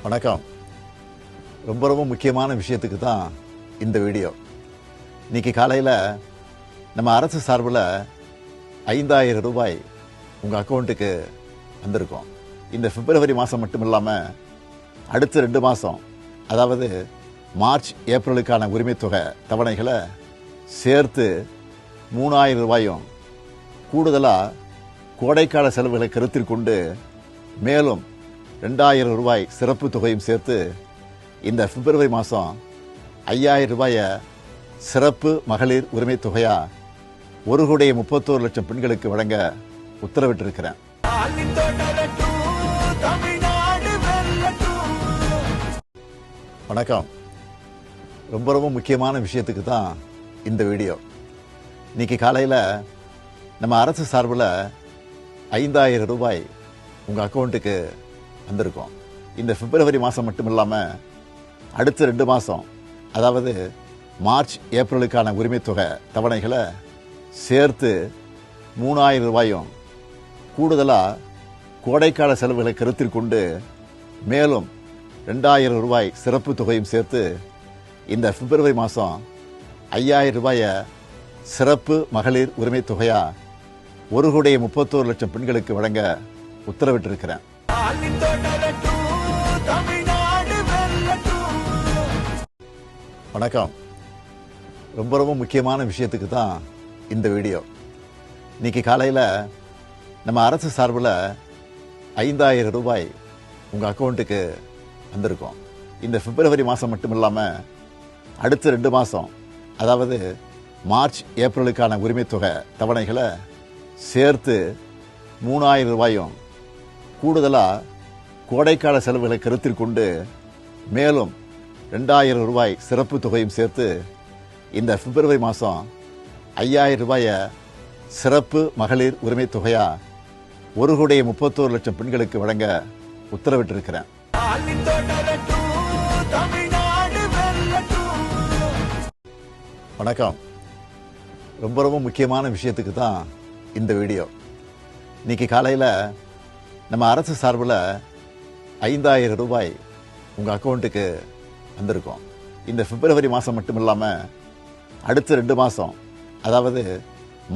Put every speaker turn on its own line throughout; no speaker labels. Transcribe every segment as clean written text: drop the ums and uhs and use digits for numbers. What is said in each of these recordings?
வணக்கம். ரொம்ப முக்கியமான விஷயத்துக்கு தான் இந்த வீடியோ. இன்னைக்கு காலையில் நம்ம அரசு சார்பில் 5000 ரூபாய் உங்கள் அக்கௌண்ட்டுக்கு வந்திருக்கோம். இந்த பிப்ரவரி மாதம் மட்டும் இல்லாமல் அடுத்த 2 மாதம், அதாவது மார்ச் ஏப்ரலுக்கான உரிமைத்தொகை தவணைகளை சேர்த்து 3000 ரூபாயும், கூடுதலாக கோடைக்கால செலவுகளை கருத்தில் கொண்டு மேலும் 2000 ரூபாய் சிறப்பு தொகையும் சேர்த்து இந்த பிப்ரவரி மாதம் 5000 ரூபாயை சிறப்பு மகளிர் உரிமை தொகையா 1,31,00,000 பெண்களுக்கு வழங்க உத்தரவிட்டிருக்கிறேன். வணக்கம். ரொம்ப முக்கியமான விஷயத்துக்கு தான் இந்த வீடியோ. இன்னைக்கு காலையில் நம்ம அரசு சார்பில் 5000 ரூபாய் உங்கள் அக்கௌண்ட்டுக்கு வந்திருக்கோம். இந்த பிப்ரவரி மாதம் மட்டும் இல்லாமல் அடுத்த 2 மாதம், அதாவது மார்ச் ஏப்ரலுக்கான உரிமைத்தொகை தவணைகளை சேர்த்து 3000 ரூபாயும், கூடுதலாக கோடைக்கால செலவுகளை கருத்தில் கொண்டு மேலும் 2000 ரூபாய் சிறப்பு தொகையும் சேர்த்து இந்த பிப்ரவரி மாதம் 5000 ரூபாயை சிறப்பு மகளிர் உரிமை தொகையா 1,31,00,000 பெண்களுக்கு வழங்க உத்தரவிட்டிருக்கிறேன். வணக்கம். ரொம்ப முக்கியமான விஷயத்துக்கு தான் இந்த வீடியோ. இன்னைக்கு காலையில் நம்ம அரசு சார்பில் 5000 ரூபாய் உங்கள் அக்கௌண்ட்டுக்கு வந்திருக்கோம். இந்த பிப்ரவரி மாதம் மட்டும் இல்லாமல் அடுத்த 2 மாதம், அதாவது மார்ச் ஏப்ரலுக்கான உரிமைத்தொகை தவணைகளை சேர்த்து 3000 ரூபாயும், கூடுதலாக கோடைக்கால செலவுகளை கருத்தில் கொண்டு மேலும் 2000 ரூபாய் சிறப்பு தொகையும் சேர்த்து இந்த பிப்ரவரி மாதம் 5000 ரூபாயை சிறப்பு மகளிர் உரிமை தொகையா 1,31,00,000 பெண்களுக்கு வழங்க உத்தரவிட்டிருக்கிறேன். வணக்கம். ரொம்ப முக்கியமான விஷயத்துக்கு தான் இந்த வீடியோ. இன்னைக்கு காலையில் நம்ம அரசு சார்பில் 5000 ரூபாய் உங்கள் அக்கௌண்ட்டுக்கு வந்திருக்கோம். இந்த பிப்ரவரி மாதம் மட்டும் இல்லாமல் அடுத்த 2 மாதம், அதாவது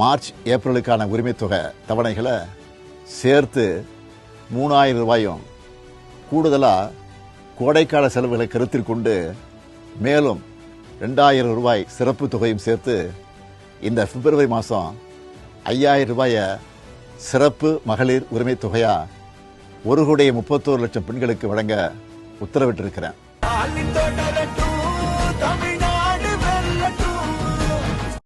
மார்ச் ஏப்ரலுக்கான உரிமைத்தொகை தவணைகளை சேர்த்து 3000 ரூபாயும், கூடுதலாக கோடைக்கால செலவுகளை கருத்தில் கொண்டு மேலும் 2000 ரூபாய் சிறப்பு தொகையும் சேர்த்து இந்த பிப்ரவரி மாதம் 5000 ரூபாயை சிறப்பு மகளிர் உரிமை தொகையா 1,31,00,000 பெண்களுக்கு வழங்க உத்தரவிட்டிருக்கிறேன்.